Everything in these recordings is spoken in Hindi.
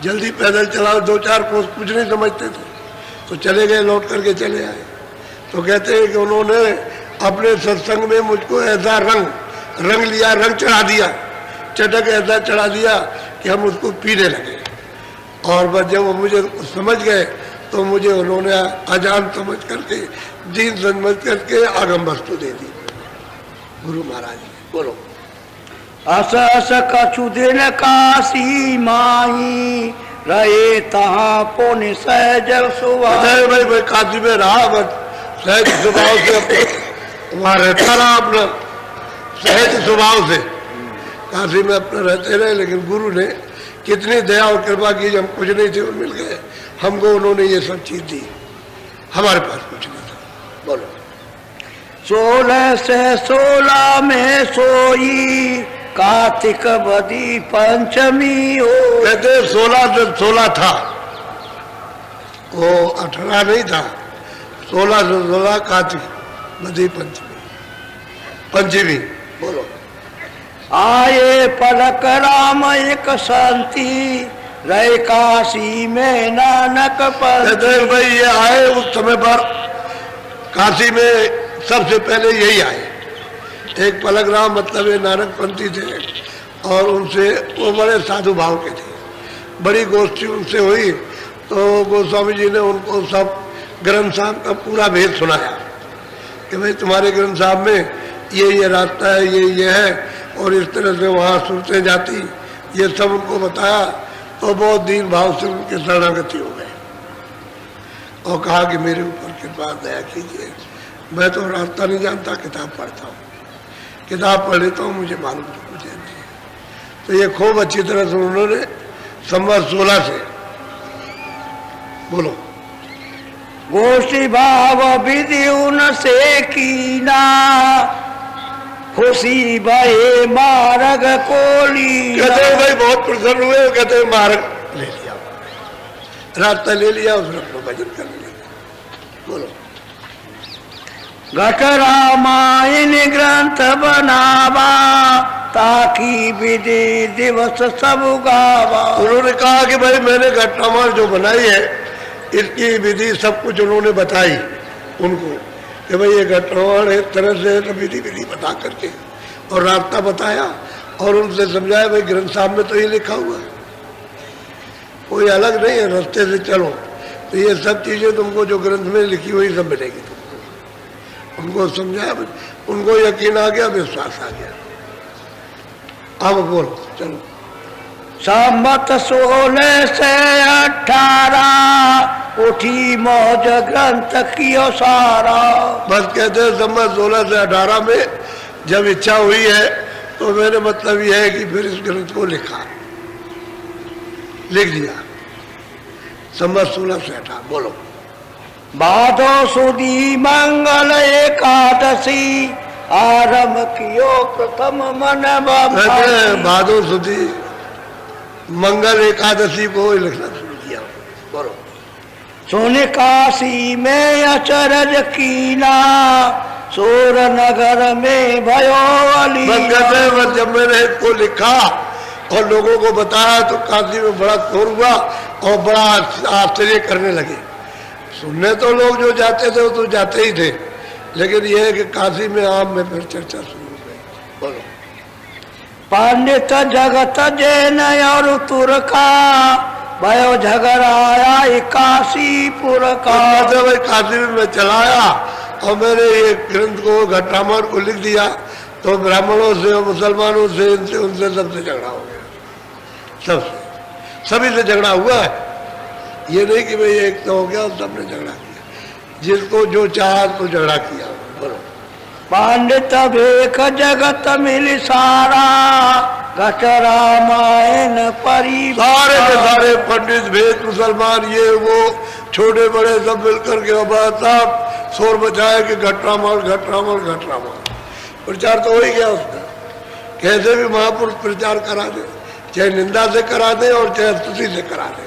जल्दी पैदल चलाओ, 2-4 कोस कुछ नहीं समझते थे, तो चले गए, लौट करके चले आए। तो कहते हैं कि उन्होंने अपने सत्संग में मुझको ऐसा रंग लिया, रंग चढ़ा दिया, चटक ऐसा चढ़ा दिया कि हम उसको पीने लगे। और बस जब वो मुझे समझ गए तो मुझे उन्होंने अजान समझ करके, दीन समझ करके आगम वस्तु दे दी गुरु महाराज। बोलो। अस अस कछु दिन काशी माही, रहे तहाँ पुण्य सहज सुभाव। भाई काशी में रहा, बस सहज स्वभाव से वहाँ रहता रहा, अपना सहज स्वभाव से काशी में अपना रहते रहे। लेकिन गुरु ने कितनी दया और कृपा की, हम कुछ नहीं थे, मिल गए हमको, उन्होंने ये सब चीज दी, हमारे पास कुछ नहीं था। बोलो। 16 से 16 में सोई, कार्तिक बदी पंचमी हो। कहते 16 से 16 था, वो 18 नहीं था, 16 से 16 कार्तिक बदी पंचमी। बोलो। आए पलक राम एक शांति, रहे काशी में नानक पर। कहते भाई ये आए उस समय पर काशी में सबसे पहले यही आए। एक पलक राम मतलब ये नानक पंथी थे, और उनसे वो बड़े साधु भाव के थे। बड़ी गोष्ठी उनसे हुई, तो गोस्वामी जी ने उनको सब ग्रंथ साहब का पूरा भेद सुनाया कि भाई तुम्हारे ग्रंथ साहब में ये रास्ता है, ये है, और इस तरह से वहाँ सुनते जाती, ये सब उनको बताया। तो बहुत दीन भाव से उनके शरणागति हो गए और कहा कि मेरे ऊपर कृपा दया कीजिए, मैं तो रास्ता नहीं जानता, किताब पढ़ता हूँ, किताब पढ़ लेता हूँ, मुझे मालूम तो मुझे नहीं। तो ये खूब अच्छी तरह से उन्होंने संवत 16 से। बोलो। गोष्ठी भाव विधि उनसे कीना, खुशी भये मार्ग कोली। कहते हैं भाई बहुत प्रसन्न हुए, कहते हैं मार्ग ले लिया, रास्ता ले लिया, उसने अपना भजन कर लिया। बोलो। घट रामायण ग्रंथ बनावा, ताकि विधि दिवस सब गावा। उन्होंने कहा कि भाई मैंने घट रामायण जो बनाई है, इसकी विधि सब कुछ उन्होंने बताई उनको कि भाई ये घट रामायण एक तरह से विधि बता करके, और रास्ता बताया, और उनसे समझाया भाई ग्रंथ साहब में तो ये लिखा हुआ है, कोई अलग नहीं है, रास्ते से चलो, तो ये सब चीजें तुमको जो ग्रंथ में लिखी हुई सब मिलेगी तुमको। उनको समझाया, उनको यकीन आ गया, विश्वास आ गया। अब बोलो। चलो। संवत 16 से 18, उठी मौज ग्रंथ कियो सारा। बस कहते हैं संवत 16 से 18 में जब इच्छा हुई है, तो मेरे मतलब यह है कि फिर इस ग्रंथ को लिख दिया। संवत 16 से 18। बोलो। भादो सुदी मंगल एकादशी, आरंभ कियो प्रथम मन बम। भादो सुदी मंगल एकादशी को लिखना शुरू किया। बोलो। सोने काशी में अचरज कीना, सोर नगर में भयो अली। जब मैंने इसको लिखा और लोगों को बताया तो काशी में बड़ा शोर हुआ और बड़ा आश्चर्य करने लगे। सुनने तो लोग जो जाते थे वो तो जाते ही थे, लेकिन यह है कि काशी में आम में फिर चर्चा शुरू हो गई। बोलो। पंडित जगत जैन और तुर्का, भयो झगड़ाया काशीपुर का। भाई काशी में मैं चलाया और मैंने ये ग्रंथ को घट रामायण को लिख दिया, तो ब्राह्मणों से और मुसलमानों से, इनसे उनसे सबसे झगड़ा हो गया, सबसे, सभी से झगड़ा हुआ है। ये नहीं कि भाई एक तो हो गया और सबने झगड़ा किया, जिसको जो चाहा तो झगड़ा किया। बोलो। पंडित भेख जगत मिल सारा, घट रामायण परिवार। सारे के सारे पंडित भेद मुसलमान ये वो छोटे बड़े सब मिलकर के साहब शोर मचाया कि घट रामायण घट रामायण घट रामायण। प्रचार तो हो ही गया उसका। कैसे भी महापुरुष प्रचार करा दे, चाहे निंदा से करा दे और चाहे स्तुति से करा दे,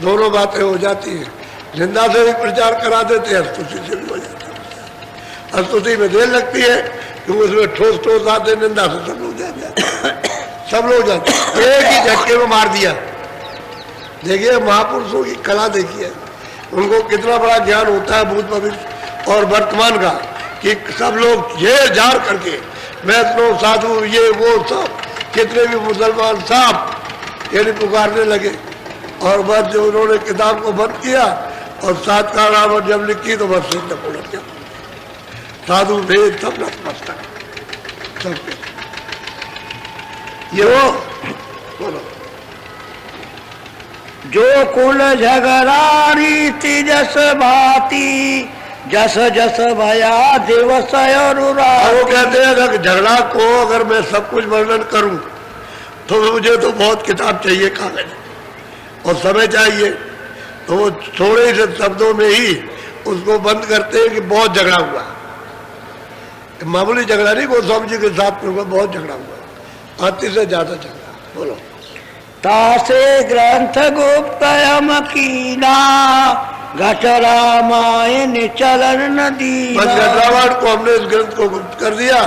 दोनों बातें हो जाती हैं। निंदा से भी प्रचार करा देते हैं, स्तुति से भी हो जाती है। स्तुति में देर लगती है क्योंकि उसमें ठोस ठोस आते, निंदा से सब लोग जाते, सब लोग जाते, एक ही झटके में मार दिया। देखिए महापुरुषों की कला देखिए, उनको कितना बड़ा ज्ञान होता है भूत भविष्य और वर्तमान का, कि सब लोग ये जार करके वैष्णव साधु ये वो सब कितने भी मुसलमान साहब यानी पुकारने लगे। और बस जो उन्होंने किताब को बंद किया और सात का नाम जब लिखी तो बस सिद्ध उलट गया, साधु भेद सब नतमस्तक सबके। ये वो बोलो जो कुल झगड़ारी तिजस भाती जस जस भया दिवस और वो कहते हैं अगर झगड़ा को अगर मैं सब कुछ वर्णन करूं तो मुझे तो बहुत किताब चाहिए, कागज और समय चाहिए। तो वो थोड़े से शब्दों में ही उसको बंद करते हैं कि बहुत झगड़ा हुआ, मामूली झगड़ा नहीं, गोस्वामी जी के साथ में बहुत झगड़ा हुआ, अति से ज्यादा झगड़ा। बोलो तासे ग्रंथ गुप्त कीना घट रामायण चरण नदी। बस घटरामायण को हमने इस ग्रंथ को गुप्त कर दिया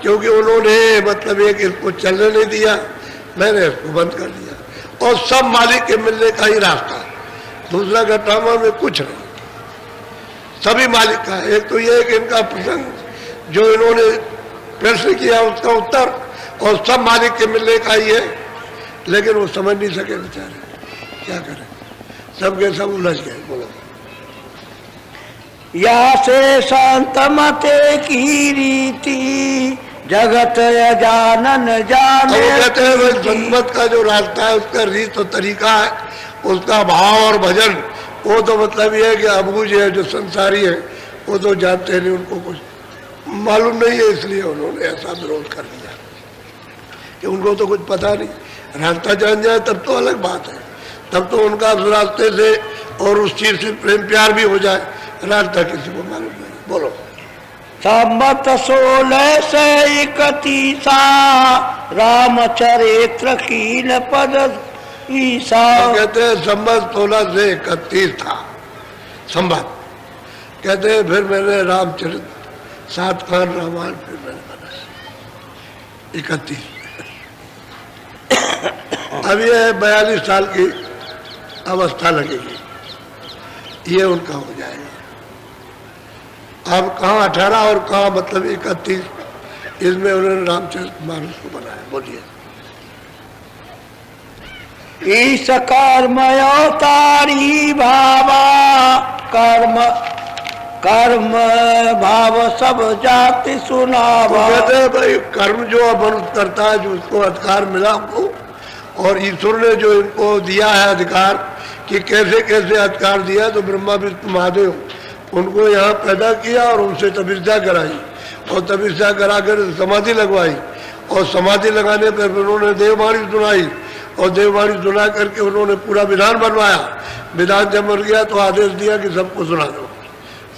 क्योंकि उन्होंने मतलब एक इसको चलने नहीं दिया, मैंने इसको बंद कर दिया। और सब मालिक के मिलने का ही रास्ता, दूसरा घटरामायण में कुछ नहीं, सभी मालिक का। एक तो ये कि इनका प्रसंग जो इन्होंने प्रश्न किया उसका उत्तर, और सब मालिक के मिलने का ही है, लेकिन वो समझ नहीं सके बेचारे, क्या करें, सबके सब उलझ गए। बोलो या से शांत मते की रीति जगत अजानन जाने। वो कहते हैं भाई संगत का जो रास्ता है उसका रीत और तरीका है, उसका भाव और भजन, वो तो मतलब ये है कि अबूझ है जो संसारी है वो तो जानते नहीं, उनको कुछ मालूम नहीं है, इसलिए उन्होंने ऐसा विरोध कर दिया कि उनको तो कुछ पता नहीं। रास्ता जान जाए तब तो अलग बात है, तब तो उनका उस रास्ते से और उस चीज से प्रेम प्यार भी हो जाए, रास्ता किसी को मालूम नहीं। बोलो संबत 1631 रामचरित्र कीन पद ईसा। कहते हैं संबत 1631 था संबत, कहते हैं फिर मैंने रामचरित्र 7 खान रामायण फिर मैंने बनाया 31। अब ये 42 साल की अवस्था लगेगी, ये उनका हो जाएगा। अब कहाँ 18 और कहाँ मतलब 31, इसमें उन्होंने रामचरितमानस को बनाया। बोलिए ईश कर्म अवतारी भावा कर्म कर्म भाव सब जाति सुनावा। तो कहते हैं भाई कर्म जो मनुष्य करता है, जो उसको अधिकार मिला हमको, और ईश्वर ने जो इनको दिया है अधिकार, कि कैसे कैसे अधिकार दिया, तो ब्रह्मा विष्णु महादेव उनको यहाँ पैदा किया और उनसे तपस्या कराई, और तपस्या करा कर समाधि लगवाई, और समाधि लगाने पर उन्होंने देववाणी सुनाई, और देववाणी सुना करके उन्होंने पूरा विधान बनवाया। विधान जब बन गया तो आदेश दिया कि सबको सुना दो,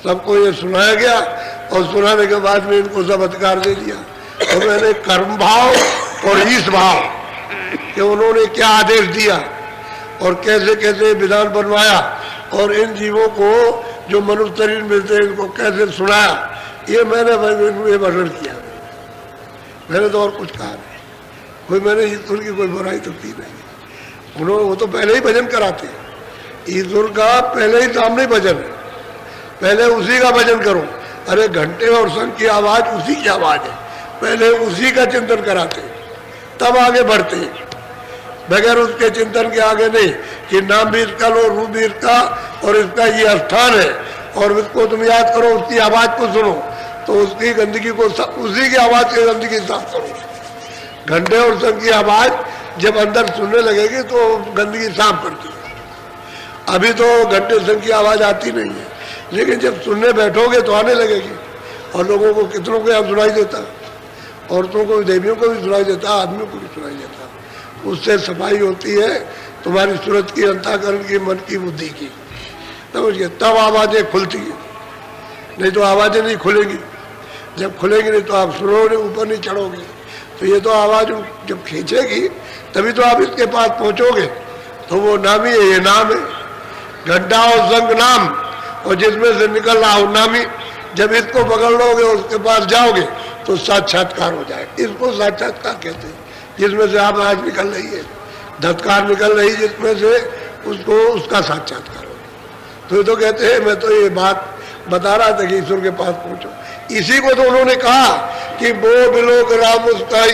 सबको ये सुनाया गया, और सुनाने के बाद में इनको सब अधिकार दे दिया। तो मैंने कर्म भाव और ईश भाव कि उन्होंने क्या आदेश दिया और कैसे कैसे विधान बनवाया, और इन जीवों को जो मनुष्य शरीर मिलते हैं इनको कैसे सुनाया, ये मैंने वर्णन किया। मैंने तो और कुछ कहा नहीं, कोई मैंने ईश्वर की कोई बुराई तो की नहीं। उन्होंने वो तो पहले ही भजन कराते, ईश्वर का पहले ही सामने भजन है, पहले उसी का भजन करो। अरे घंटे और शंख की आवाज उसी की आवाज है, पहले उसी का चिंतन कराते तब आगे बढ़ते, बगैर उसके चिंतन के आगे नहीं कि नाम भी इसका लो, रूप भी इसका, और इसका ये स्थान है, और इसको तुम याद करो, उसकी आवाज को सुनो, तो उसकी गंदगी को उसी की आवाज की गंदगी साफ करो। घंटे और शंख की आवाज जब अंदर सुनने लगेगी तो गंदगी साफ करती है। अभी तो घंटे शंख की आवाज आती नहीं है, लेकिन जब सुनने बैठोगे तो आने लगेगी। और लोगों को कितनों को यहाँ सुनाई देता, औरतों को, देवियों को भी सुनाई देता, आदमियों को भी सुनाई देता। उससे सफाई होती है तुम्हारी सूरत की, अंतःकरण की, मन की, बुद्धि की, समझिए, तब आवाजें खुलती है, नहीं तो आवाजें नहीं खुलेंगी। जब खुलेंगी नहीं तो आप सुनोगे, ऊपर नहीं चढ़ोगे। तो ये तो आवाज जब खींचेगी तभी तो आप इसके पास पहुंचोगे। तो वो नाम ही है, ये नाम है, घंटा और शंख नाम, और जिसमें से निकल रहा हो नामी। जब इसको पकड़ लोगे उसके पास जाओगे तो साक्षात्कार हो जाएगा। इसको साक्षात्कार कहते हैं, जिसमें से आप आज निकल रही है, धत्कार निकल रही जिसमें से, उसको उसका साक्षात्कार हो। तो ये तो कहते हैं मैं तो ये बात बता रहा था कि ईश्वर के पास पहुंचो। इसी को तो उन्होंने कहा कि वो बिलोक राम मुस्काई,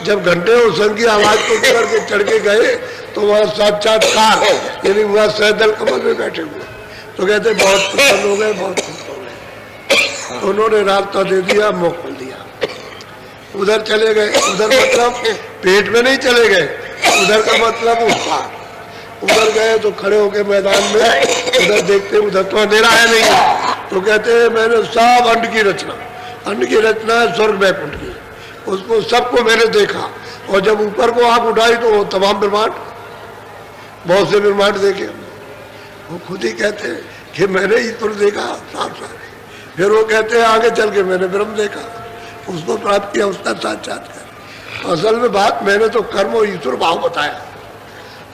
जब घंटे और संग की आवाज को करके चढ़ के गए तो वहां साक्षात्कार, यानी वहां सैदल कमल में बैठे हुए। तो कहते बहुत प्रसन्न हो गए, बहुत खुश हो गए। उन्होंने रास्ता दे दिया, मुख खोल दिया, उधर चले गए। उधर मतलब पेट में नहीं चले गए, उधर का मतलब उस पार। उधर गए तो खड़े होके मैदान में उधर देखते, उधर तो अंधेरा है नहीं। तो कहते हैं मैंने सब अंड की रचना, अंड की रचना है स्वर्ग वैकुंठ की, उसको सबको मैंने देखा। और जब ऊपर को आंख उठाई तो वो तमाम ब्रह्मांड, बहुत से ब्रह्मांड देखे। वो खुद ही कहते हैं कि मैंने ईश्वर देखा साफ साफ। फिर वो कहते हैं आगे चल के मैंने ब्रह्म देखा, उसको प्राप्त किया, उसका साक्षात्कार। असल में बात मैंने तो कर्म और ईश्वर भाव बताया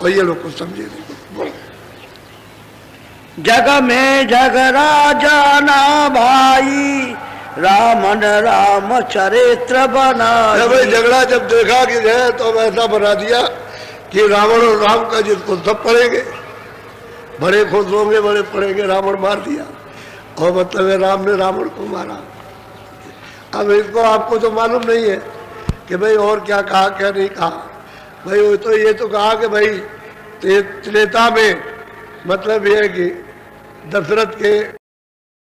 और ये लोग कुछ समझे नहीं। जग में जग राजा ना भाई, रामन राम चरित्र बना। भाई झगड़ा जब देखा कि है तो ऐसा बना दिया कि रावण और राम का जिसको सब पढ़ेंगे, बड़े खुश होंगे, बड़े पढ़ेंगे। रावण मार दिया और मतलब है राम ने रावण को मारा। अब इसको आपको तो मालूम नहीं है कि भाई और क्या कहा क्या नहीं कहा। भाई वो तो ये तो कहा कि भाई त्रेता में मतलब ये है कि दशरथ के